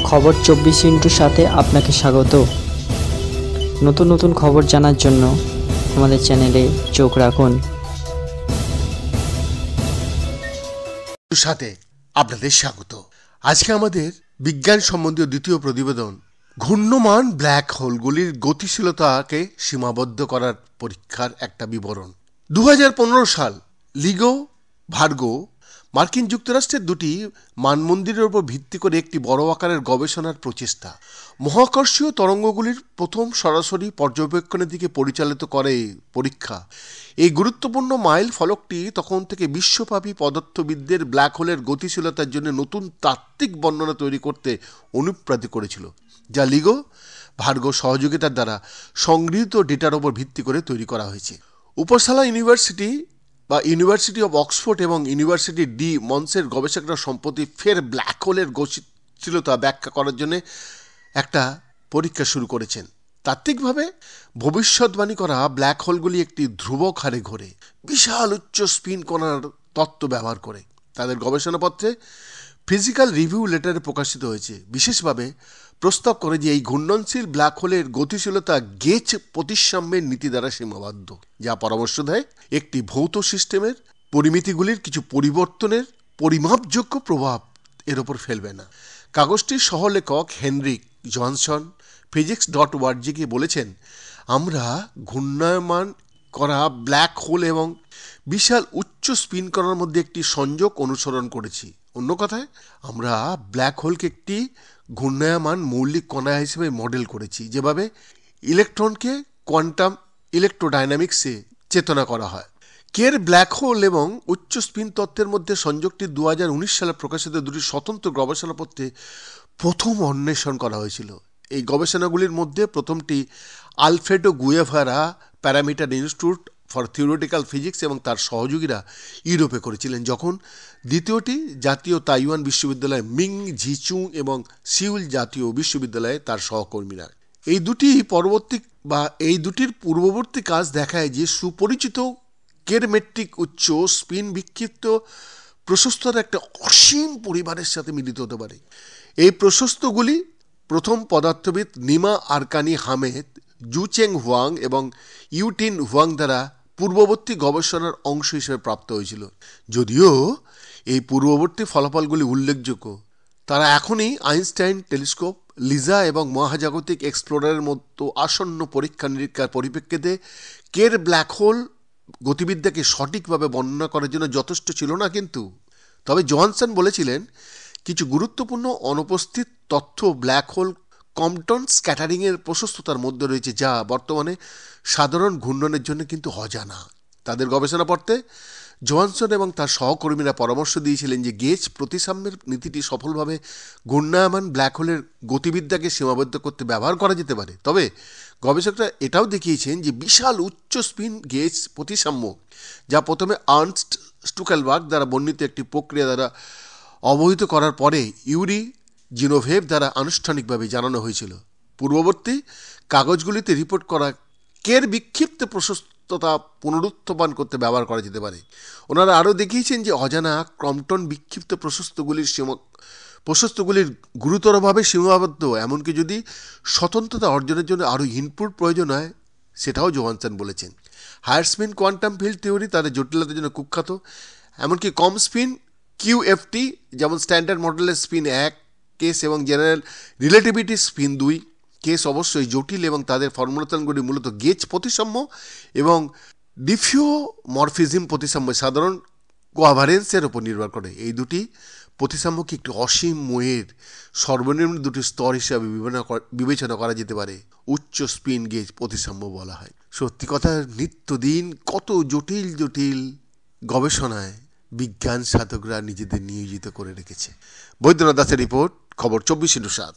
খবর 24 সাথে আপনাকে স্বাগত। নতুন নতুন খবর জানার জন্য আমাদের চ্যানেলে চোখ রাখুন। সাথে আপনাদের স্বাগত। আজকে আমাদের বিজ্ঞান সম্বন্ধীয় দ্বিতীয় প্রতিবেদন ঘূর্ণমান ব্ল্যাক হোলগুলির গতিশীলতাকে সীমাবদ্ধ করার পরীক্ষার একটা বিবরণ। 2015 সাল লিগো ভার্গো মার্কিন যুক্তরাষ্ট্রের দুটি মানমন্দিরের উপর ভিত্তি করে একটি বড় আকারের গবেষণার প্রচেষ্টা মহাকর্ষীয় তরঙ্গগুলির প্রথম সরাসরি পর্যবেক্ষণের দিকে পরিচালিত করে পরীক্ষা। এই গুরুত্বপূর্ণ মাইল ফলকটি তখন থেকে বিশ্বব্যাপী পদার্থবিদদের ব্ল্যাক হোলের গতিশীলতার জন্য নতুন তাত্ত্বিক বর্ণনা তৈরি করতে অনুপ্রাণিত করেছিল, যা লিগো ভার্গো সহযোগিতার দ্বারা সংগৃহীত ডেটার উপর ভিত্তি করে তৈরি করা হয়েছে। উপসালা ইউনিভার্সিটি অব অক্সফোর্ড এবং ইউনিভার্সিটি ডি মন্সের গবেষকরা সম্প্রতি ফের ব্ল্যাক হোলের গতিশীলতা ব্যাখ্যা করার জন্য একটা পরীক্ষা শুরু করেছেন। তাত্ত্বিকভাবে ভবিষ্যৎবাণী করা ব্ল্যাক হোলগুলি একটি ধ্রুবক হারে ঘোরে বিশাল উচ্চ স্পিন কণার তত্ত্ব ব্যবহার করে। তাদের গবেষণাপত্রে ফিজিক্যাল রিভিউ লেটারে প্রকাশিত হয়েছে, বিশেষভাবে প্রস্তাব করে যে এই ঘূর্ণনশীল ব্ল্যাক হোলের গতিশীলতা গেজ প্রতিসাম্যের নীতি দ্বারা সীমাবদ্ধ, যা পরামর্শ দেয় একটি ভৌত সিস্টেমের পরিমিতিগুলির কিছু পরিবর্তনের পরিমাপযোগ্য প্রভাব এর ওপর ফেলবে না। কাগজটির সহলেখক হেনরিক জনসন physics.org-কে বলেছেন, আমরা ঘূর্ণায়মান করা ব্ল্যাক হোল এবং বিশাল উচ্চ স্পিন করার মধ্যে একটি সংযোগ অনুসরণ করেছি। অন্য কথায়, আমরা ব্ল্যাক হোলকে একটি ঘূর্ণায়মান মৌলিক কণা হিসেবে মডেল করেছি, যেভাবে ইলেকট্রনকে কোয়ান্টাম ইলেকট্রোডাইনামিক্সে চেতনা করা হয়। কের ব্ল্যাক হোল এবং উচ্চ স্পিন তত্ত্বের মধ্যে সংযোগটি 2019 সালে প্রকাশিত দুটি স্বতন্ত্র গবেষণাপত্রে প্রথম অন্বেষণ করা হয়েছিল। এই গবেষণাগুলির মধ্যে প্রথমটি Alfredo Guevara parameter institute for theoretical physics এবং তার সহযোগীরা ইউরোপে করেছিলেন, যখন দ্বিতীয়টি জাতীয় তাইওয়ান বিশ্ববিদ্যালয় মিং ঝিচুং এবং সিউল জাতীয় বিশ্ববিদ্যালয়ে তার সহকর্মীরা। এই দুটির পূর্ববর্তী কাজ দেখায় যে সুপরিচিত কেরমেট্রিক উচ্চ স্পিন বিক্ষিপ্ত প্রশস্ততার একটা অসীম পরিবারের সাথে মিলিত হতে পারে। এই প্রশস্তগুলি প্রথম পদার্থবিদ নিমা আরকানি হামেদ, জুচেং হুয়াং এবং ইউটিন হুয়াং দ্বারা পূর্ববর্তী গবেষণার অংশ হিসেবে প্রাপ্ত হয়েছিল। যদিও এই পূর্ববর্তী ফলাফলগুলি উল্লেখযোগ্য, তারা এখনই আইনস্টাইন টেলিস্কোপ, লিজা এবং মহাজাগতিক এক্সপ্লোরারের মতো আসন্ন পরীক্ষা নিরীক্ষার পরিপ্রেক্ষিতে কের ব্ল্যাক হোল গতিবিদ্যাকে সঠিকভাবে বর্ণনা করার জন্য যথেষ্ট ছিল না। কিন্তু তবে জোহানসন বলেছিলেন, কিছু গুরুত্বপূর্ণ অনুপস্থিত তথ্য ব্ল্যাক হোল কম্পটন স্ক্যাটারিংয়ের প্রশস্ততার মধ্যে রয়েছে, যা বর্তমানে সাধারণ ঘূর্ণনের জন্য কিন্তু অজানা। তাদের গবেষণাপত্রে জোহানসন এবং তার সহকর্মীরা পরামর্শ দিয়েছিলেন যে গেজ প্রতিসাম্যের নীতিটি সফলভাবে ঘূর্ণায়মান ব্ল্যাক হোলের গতিবিদ্যাকে সীমাবদ্ধ করতে ব্যবহার করা যেতে পারে। তবে গবেষকরা এটাও দেখিয়েছেন যে বিশাল উচ্চ স্পিন গেজ প্রতিসাম্য, যা প্রথমে আর্নস্ট স্টুকেলবার্গ দ্বারা বর্ণিত একটি প্রক্রিয়া দ্বারা অবহিত করার পরে ইউরি জিনোভেভ দ্বারা আনুষ্ঠানিকভাবে জানানো হয়েছিল। পূর্ববর্তী কাগজগুলিতে রিপোর্ট করা কের বিক্ষিপ্ত প্রশস্ততা পুনরুত্থাপন করতে ব্যবহার করা যেতে পারে। ওনারা আরও দেখিয়েছেন যে অজানা ক্রম্পটন বিক্ষিপ্ত প্রশস্তগুলির গুরুতরভাবে সীমাবদ্ধ, এমনকি যদি স্বতন্ত্রতা অর্জনের জন্য আরও ইনপুট প্রয়োজন হয়, সেটাও জোহানসন বলেছেন। Higher spin quantum field theory তাদের জটিলতার জন্য কুখ্যাত, এমনকি কম স্পিন কিউএফটি যেমন স্ট্যান্ডার্ড মডেলের স্পিন 1 কেস এবং জেনারেল রিলেটিভিটি স্পিন 2 কেস অবশ্যই জটিল এবং তাদের ফর্মুলেশনগুলি মূলত গেজ প্রতিসাম্য এবং ডিফিওমরফিজম প্রতিসাম্য সাধারণ কোয়াভারেন্সের উপর নির্ভর করে। এই দুটি প্রতিসাম্যকে একটি অসীম মোয়ের সর্বনিম্ন দুটি স্তর হিসাবে বিবেচনা করা যেতে পারে। উচ্চ স্পিন গেজ প্রতিসাম্য বলা হয়। সত্যি কথা, নিত্যদিন কত জটিল জটিল গবেষণায় বিজ্ঞান সাধকরা নিজেদের নিয়োজিত করে রেখেছে। বৈদ্যনাথ দাসের রিপোর্ট, খবর 24/7।